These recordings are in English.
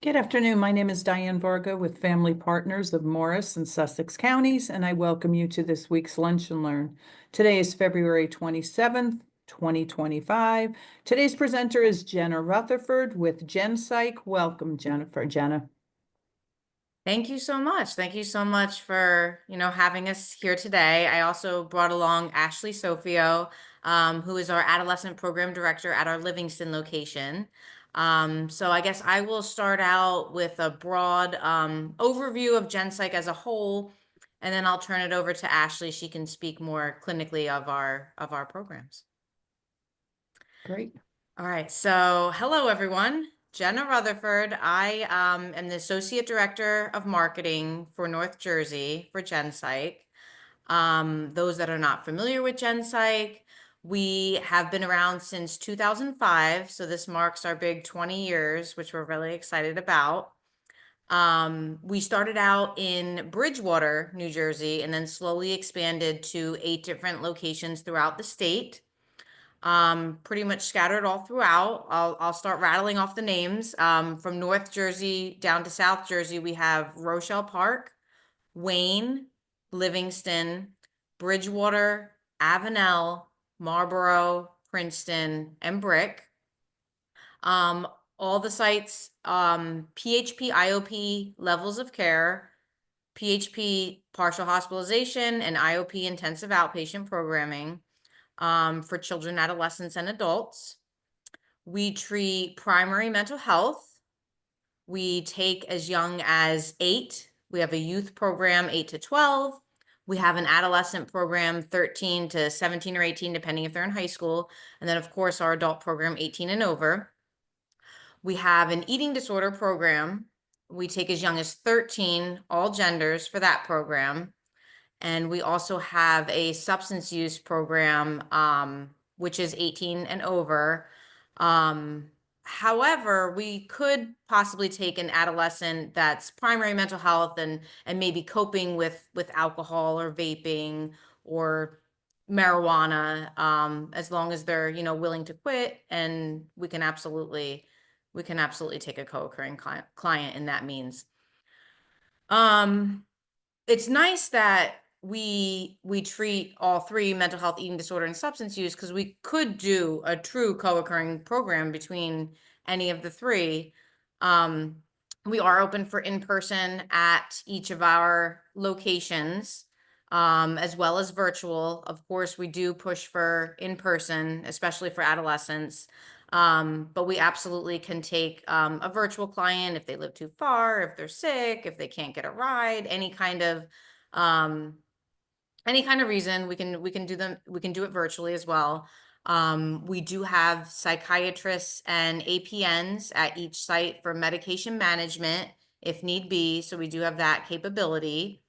Good afternoon. My name is Diane Varga with Family Partners of Morris and Sussex Counties, and I welcome you to this week's Lunch and Learn. Today is February 27th, 2025. Today's presenter is Jenna Rutherford with GenPsych. Welcome, Jenna. Thank you so much. Thank you so much for, having us here today. I also brought along Ashley Sofio, who is our adolescent program director at our Livingston location. So I guess I will start out with a broad overview of GenPsych as a whole, and then I'll turn it over to Ashley. She can speak more clinically of our programs. Great. All right, so hello everyone. Jenna Rutherford. I am the Associate Director of Marketing for North Jersey for GenPsych. Those that are not familiar with GenPsych, we have been around since 2005, so this marks our big 20 years, which we're really excited about. We started out in Bridgewater, New Jersey, and then slowly expanded to 8 different locations throughout the state. Pretty much scattered all throughout. I'll start rattling off the names. From North Jersey down to South Jersey, we have Rochelle Park, Wayne, Livingston, Bridgewater, Avenel, Marlboro, Princeton, and Brick. All the sites, PHP, IOP levels of care, PHP partial hospitalization, and IOP intensive outpatient programming. For children, adolescents, and adults. We treat primary mental health. We take as young as 8. We have a youth program, 8 to 12. We have an adolescent program, 13 to 17 or 18, depending if they're in high school. And then, of course, our adult program, 18 and over. We have an eating disorder program. We take as young as 13, all genders, for that program. And we also have a substance use program, which is 18 and over. However, we could possibly take an adolescent that's primary mental health and maybe coping with alcohol or vaping or marijuana, as long as they're, willing to quit, and we can absolutely take a co-occurring client in that means. It's nice that we treat all 3, mental health, eating disorder, and substance use, because we could do a true co-occurring program between any of the 3. We are open for in-person at each of our locations, as well as virtual. Of course, we do push for in-person, especially for adolescents. But we absolutely can take a virtual client if they live too far, if they're sick, if they can't get a ride, any kind of reason, we can do it virtually as well. We do have psychiatrists and APNs at each site for medication management if need be, so we do have that capability.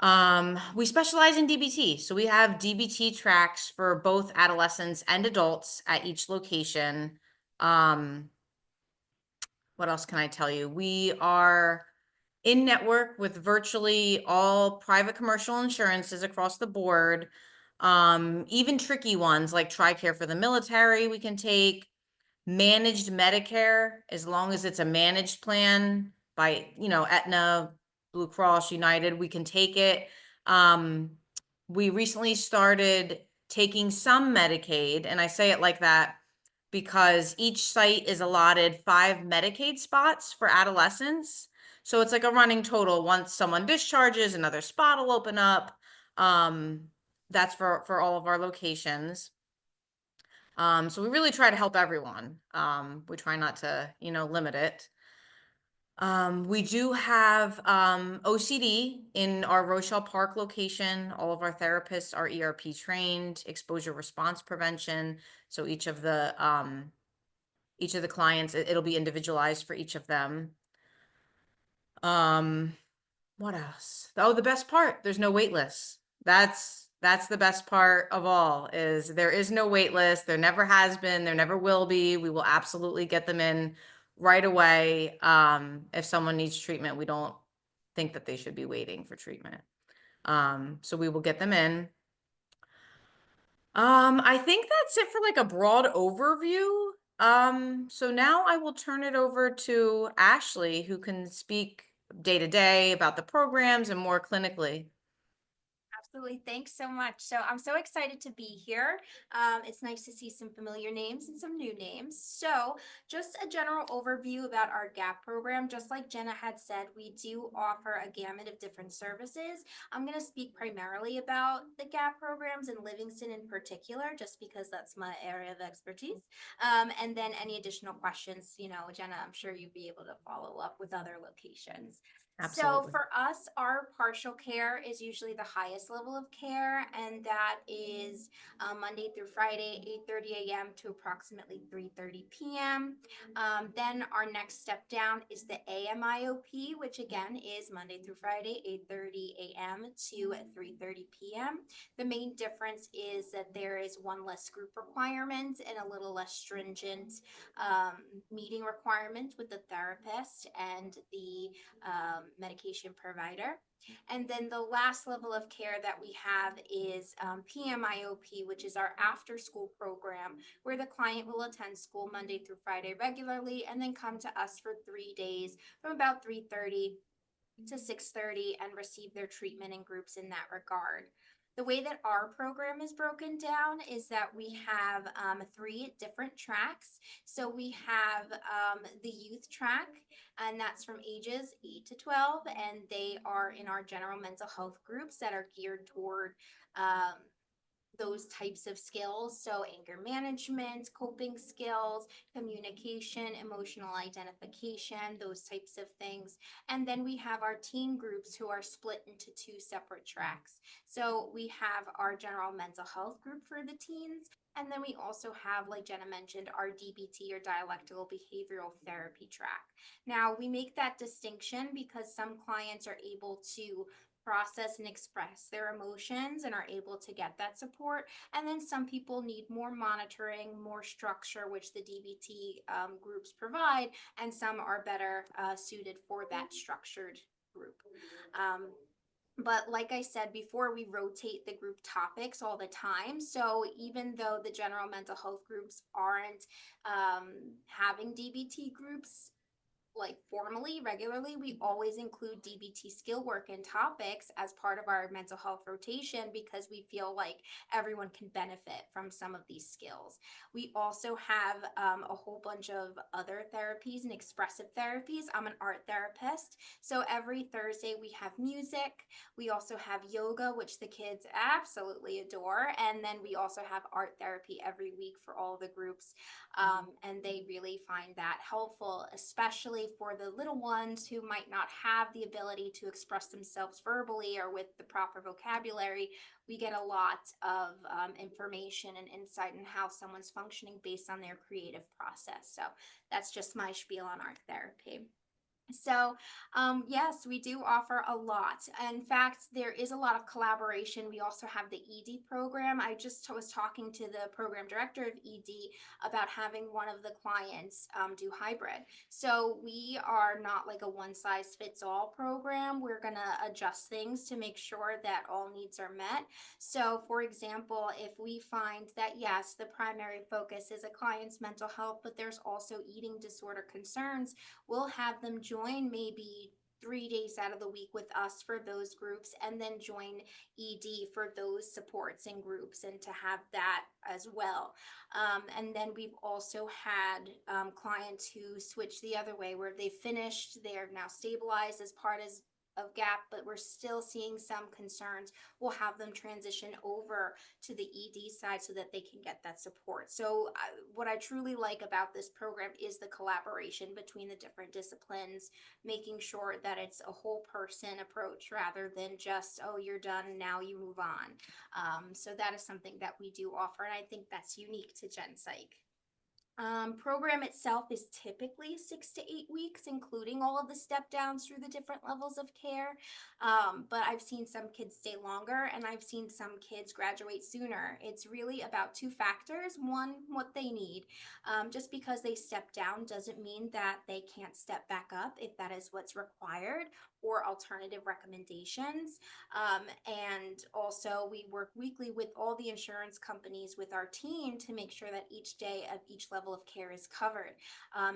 We specialize in DBT, so we have DBT tracks for both adolescents and adults at each location. What else can I tell you? We are in network with virtually all private commercial insurances across the board. Even tricky ones like TRICARE for the military, we can take. Managed Medicare, as long as it's a managed plan by, Aetna, Blue Cross, United, we can take it. We recently started taking some Medicaid, and I say it like that because each site is allotted 5 Medicaid spots for adolescents. So it's like a running total. Once someone discharges, another spot will open up. That's for all of our locations. So we really try to help everyone. We try not to, limit it. We do have OCD in our Rochelle Park location. All of our therapists are ERP trained, exposure response prevention. So each of the clients, it'll be individualized for each of them. What else? Oh, the best part, there's no wait list. That's the best part of all, is there is no wait list. There never has been, there never will be. We will absolutely get them in right away. If someone needs treatment, we don't think that they should be waiting for treatment. So we will get them in. I think that's it for like a broad overview. So now I will turn it over to Ashley, who can speak day to day about the programs and more clinically. Absolutely. Thanks so much. So I'm so excited to be here. It's nice to see some familiar names and some new names. So just a general overview about our GAP program. Just like Jenna had said, we do offer a gamut of different services. I'm going to speak primarily about the GAP programs in Livingston in particular, just because that's my area of expertise. And then any additional questions, Jenna, I'm sure you'd be able to follow up with other locations. So Absolutely. for us, our partial care is usually the highest level of care, and that is Monday through Friday, 8:30 a.m. to approximately 3:30 p.m. Then our next step down is the AMIOP, which again is Monday through Friday, 8:30 a.m. to 3:30 p.m. The main difference is that there is one less group requirement and a little less stringent meeting requirement with the therapist and the medication provider. And then the last level of care that we have is PMIOP, which is our after school program, where the client will attend school Monday through Friday regularly and then come to us for 3 days from about 3:30 to 6:30 and receive their treatment in groups in that regard. The way that our program is broken down is that we have 3 different tracks. So we have the youth track, and that's from ages 8 to 12, and they are in our general mental health groups that are geared toward um, those types of skills. So anger management, coping skills, communication, emotional identification, those types of things. And then we have our teen groups who are split into 2 separate tracks. So we have our general mental health group for the teens. And then we also have, like Jenna mentioned, our DBT or dialectical behavioral therapy track. Now, we make that distinction because some clients are able to process and express their emotions and are able to get that support. And then some people need more monitoring, more structure, which the DBT groups provide, and some are better suited for that structured group. Um, but like I said before, we rotate the group topics all the time. So even though the general mental health groups aren't having DBT groups like formally, regularly, we always include DBT skill work and topics as part of our mental health rotation because we feel like everyone can benefit from some of these skills. We also have a whole bunch of other therapies and expressive therapies. I'm an art therapist. So every Thursday we have music. We also have yoga, which the kids absolutely adore. And then we also have art therapy every week for all the groups. And they really find that helpful, especially for the little ones who might not have the ability to express themselves verbally or with the proper vocabulary. We get a lot of information and insight in how someone's functioning based on their creative process. So that's just my spiel on art therapy. So, yes, we do offer a lot. In fact, there is a lot of collaboration. We also have the ED program. I just was talking to the program director of ED about having one of the clients do hybrid. So we are not like a one size fits all program. We're going to adjust things to make sure that all needs are met. So, for example, if we find that, yes, the primary focus is a client's mental health, but there's also eating disorder concerns, we'll have them join maybe 3 days out of the week with us for those groups and then join ED for those supports and groups and to have that as well. And then we've also had clients who switch the other way where they finished, they're now stabilized as part of GAP, but we're still seeing some concerns. We'll have them transition over to the ED side so that they can get that support. So what I truly like about this program is the collaboration between the different disciplines, making sure that it's a whole person approach rather than just, oh, you're done, now you move on. So that is something that we do offer, and I think that's unique to GenPsych. Program itself is typically 6 to 8 weeks, including all of the step downs through the different levels of care. But I've seen some kids stay longer and I've seen some kids graduate sooner. It's really about 2 factors. One, what they need. Just because they step down doesn't mean that they can't step back up if that is what's required. or alternative recommendations. And also we work weekly with all the insurance companies with our team to make sure that each day of each level of care is covered.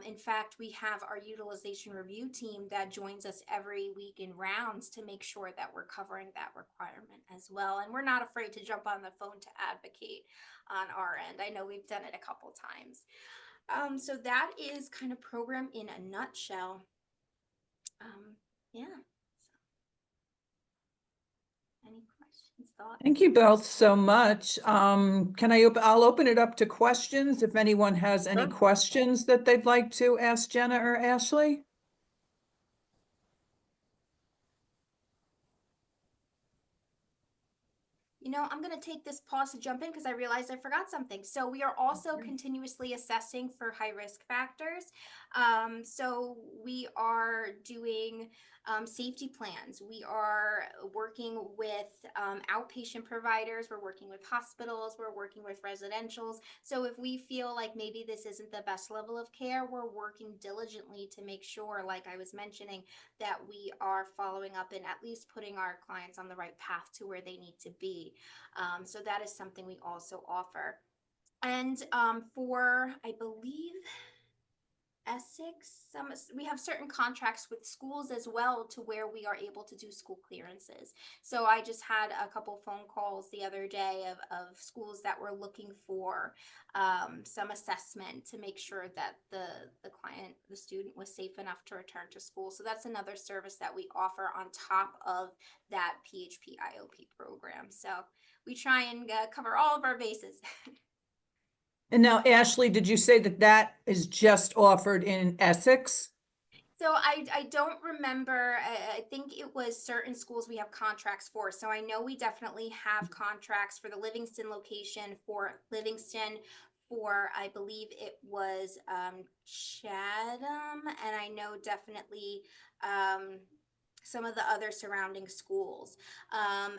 In fact, we have our utilization review team that joins us every week in rounds to make sure that we're covering that requirement as well. And we're not afraid to jump on the phone to advocate on our end. I know we've done it a couple times. So that is kind of program in a nutshell. Yeah. So, any questions, thoughts? Thank you both so much. I'll open it up to questions if anyone has any Sure. questions that they'd like to ask Jenna or Ashley. You know, I'm going to take this pause to jump in because I realized I forgot something. So we are also continuously assessing for high risk factors. So we are doing safety plans. We are working with outpatient providers. We're working with hospitals. We're working with residentials. So if we feel like maybe this isn't the best level of care, we're working diligently to make sure, like I was mentioning, that we are following up and at least putting our clients on the right path to where they need to be. So that is something we also offer. And for, I believe, Essex, we have certain contracts with schools as well to where we are able to do school clearances. So I just had a couple phone calls the other day of schools that were looking for some assessment to make sure that the student was safe enough to return to school. So that's another service that we offer on top of that PHP IOP program. So we try and cover all of our bases. And now, Ashley, did you say that that is just offered in Essex? So I don't remember. I think it was certain schools we have contracts for. So I know we definitely have contracts for the Livingston location, for Livingston, for I believe it was Chatham, and I know definitely some of the other surrounding schools.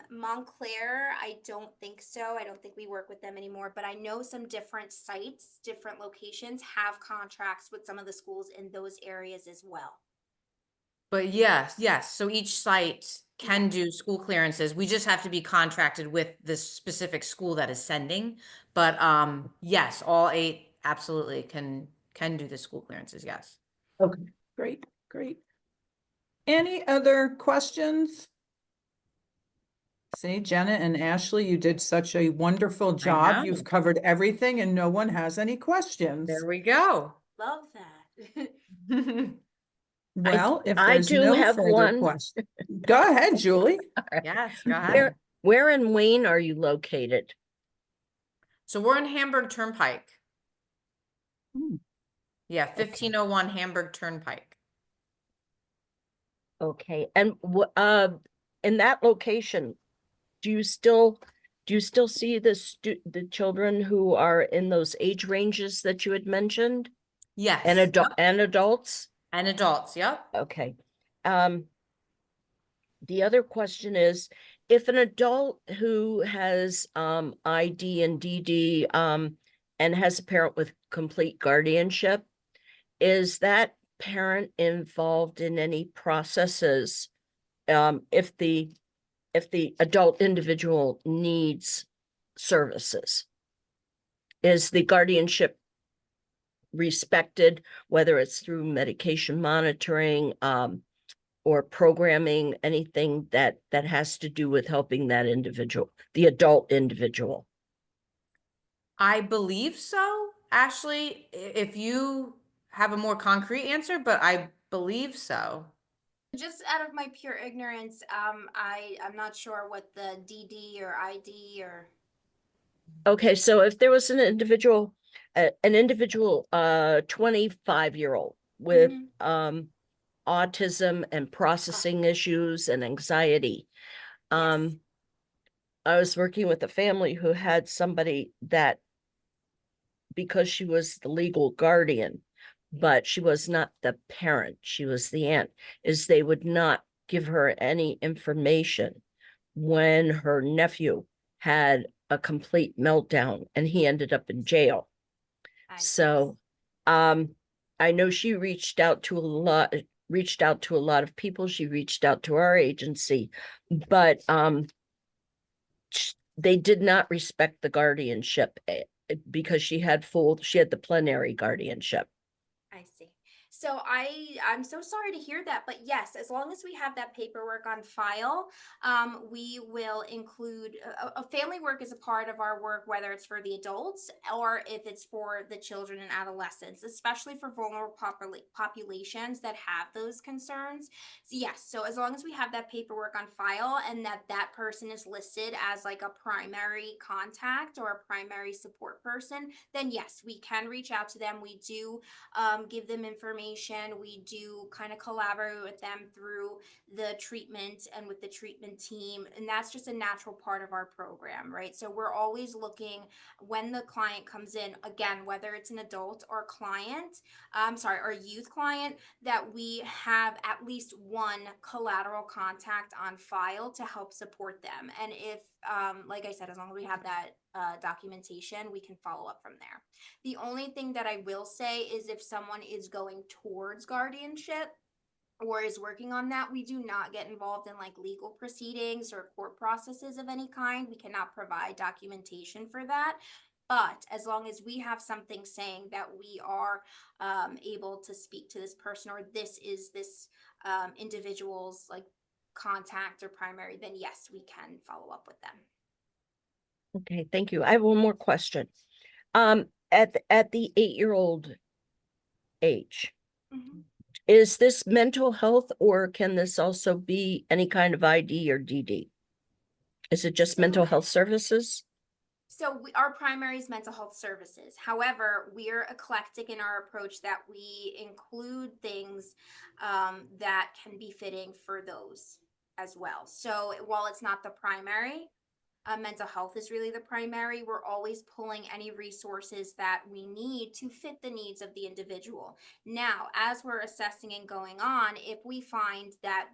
Montclair, I don't think so. I don't think we work with them anymore, but I know some different sites, different locations have contracts with some of the schools in those areas as well. But yes. So each site can do school clearances. We just have to be contracted with the specific school that is sending. But yes, all 8 absolutely can do the school clearances. Yes. Okay, great. Any other questions? See, Jenna and Ashley, you did such a wonderful job. know. You've covered everything and no one has any questions. There we go. Love that. Well, if I there's do no have further one. questions, go ahead, Julie. Yes, go ahead. Where in Wayne are you located? So we're in Hamburg Turnpike. Hmm. Yeah, 1501 Hamburg Turnpike. Okay, and in that location, do you still see the children who are in those age ranges that you had mentioned? Yes. And Yep. and adults? And adults, yep. Okay. The other question is, if an adult who has ID and DD and has a parent with complete guardianship, is that parent involved in any processes if the adult individual needs services? Is the guardianship respected, whether it's through medication monitoring or programming, anything that has to do with helping that individual, the adult individual? I believe so, Ashley, if you have a more concrete answer, but I believe so. Just out of my pure ignorance, I'm not sure what the DD or ID or. Okay, so if there was an individual 25-year-old with autism and processing issues and anxiety, Yes. I was working with a family who had somebody that, because she was the legal guardian, but she was not the parent, she was the aunt, is they would not give her any information when her nephew had a complete meltdown and he ended up in jail. So I know she reached out to a lot reached out to a lot of people. She reached out to our agency, but they did not respect the guardianship because she had the plenary guardianship. I see. So I'm so sorry to hear that, but yes, as long as we have that paperwork on file, we will include a family work is a part of our work, whether it's for the adults or if it's for the children and adolescents, especially for vulnerable populations that have those concerns. So yes, so as long as we have that paperwork on file and that person is listed as like a primary contact or a primary support person, then yes, we can reach out to them. We do give them information. We do kind of collaborate with them through the treatment and with the treatment team. And that's just a natural part of our program, right? So we're always looking when the client comes in, again, whether it's an adult or client, or youth client, that we have at least one collateral contact on file to help support them. And if, like I said, as long as we have that documentation, we can follow up from there. The only thing that I will say is if someone is going towards guardianship or is working on that, we do not get involved in like legal proceedings or court processes of any kind. We cannot provide documentation for that. But as long as we have something saying that we are able to speak to this person or this is this individual's like contact or primary, then yes, we can follow up with them. Okay, thank you. I have one more question. At the 8-year-old age, Mm-hmm. is this mental health or can this also be any kind of ID or DD? Is it just mental health services? So our primary is mental health services. However, we're eclectic in our approach that we include things that can be fitting for those as well. So while it's not the primary, mental health is really the primary. We're always pulling any resources that we need to fit the needs of the individual. Now, as we're assessing and going on, if we find that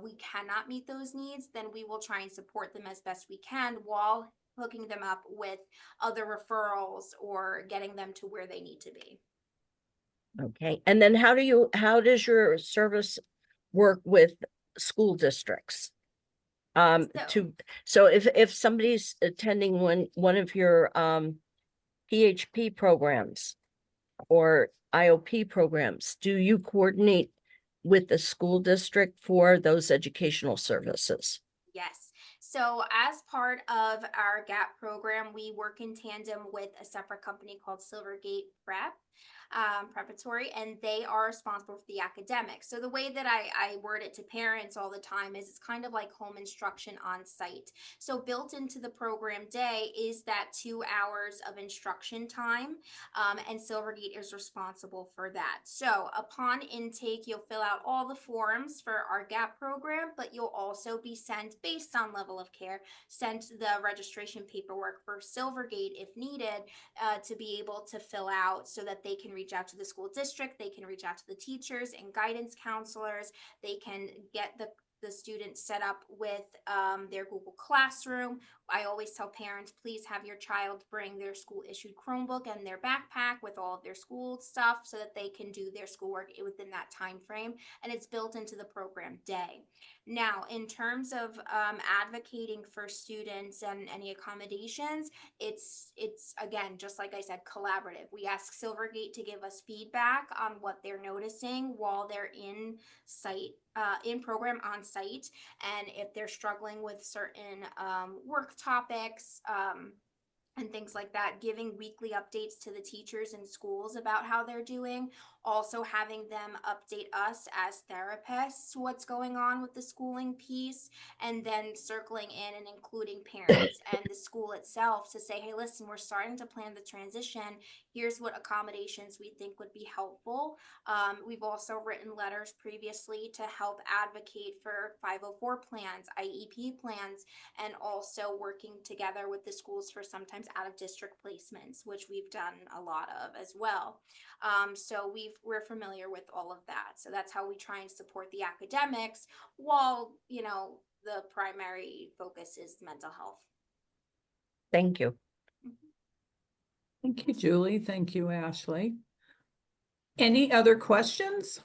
we cannot meet those needs, then we will try and support them as best we can while hooking them up with other referrals or getting them to where they need to be. Okay, and then how does your service work with school districts? So if somebody's attending one of your PHP programs or IOP programs, do you coordinate with the school district for those educational services? Yes. So as part of our GAP program, we work in tandem with a separate company called Silvergate Preparatory, and they are responsible for the academics. So the way that I word it to parents all the time is it's kind of like home instruction on site. So built into the program day is that 2 hours of instruction time, and Silvergate is responsible for that. So upon intake, you'll fill out all the forms for our GAP program, but you'll also be sent, based on level of care, sent the registration paperwork for Silvergate if needed to be able to fill out so that they can reach out to the school district, they can reach out to the teachers and guidance counselors, they can get the students set up with their Google Classroom. I always tell parents, please have your child bring their school issued Chromebook and their backpack with all of their school stuff so that they can do their schoolwork within that time frame, and it's built into the program day. Now, in terms of advocating for students and any accommodations, it's again, just like I said, collaborative. We ask Silvergate to give us feedback on what they're noticing while they're in site, in program on site, and if they're struggling with certain work topics, and things like that, giving weekly updates to the teachers in schools about how they're doing, also having them update us as therapists what's going on with the schooling piece, and then circling in and including parents and the school itself to say, hey, listen, we're starting to plan the transition. Here's what accommodations we think would be helpful. We've also written letters previously to help advocate for 504 plans, IEP plans, and also working together with the schools for sometimes out of district placements, which we've done a lot of as well. So we're familiar with all of that. So that's how we try and support the academics while, the primary focus is mental health. Thank you. Thank you, Julie. Thank you, Ashley. Any other questions?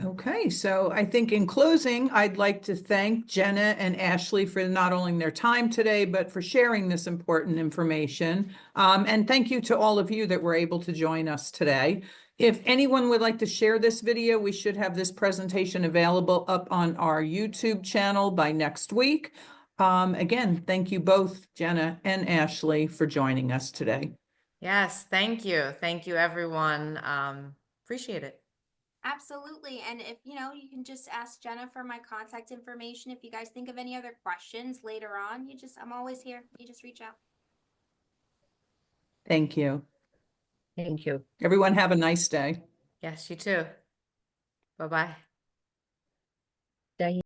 Okay, so I think in closing, I'd like to thank Jenna and Ashley for not only their time today, but for sharing this important information. And thank you to all of you that were able to join us today. If anyone would like to share this video, we should have this presentation available up on our YouTube channel by next week. Again, thank you both, Jenna and Ashley, for joining us today. Yes, thank you. Thank you, everyone. Appreciate it. Absolutely. And if you can just ask Jenna for my contact information. If you guys think of any other questions later on, I'm always here. You just reach out. Thank you. Thank you. Everyone have a nice day. Yes, you too. Bye-bye. Diane.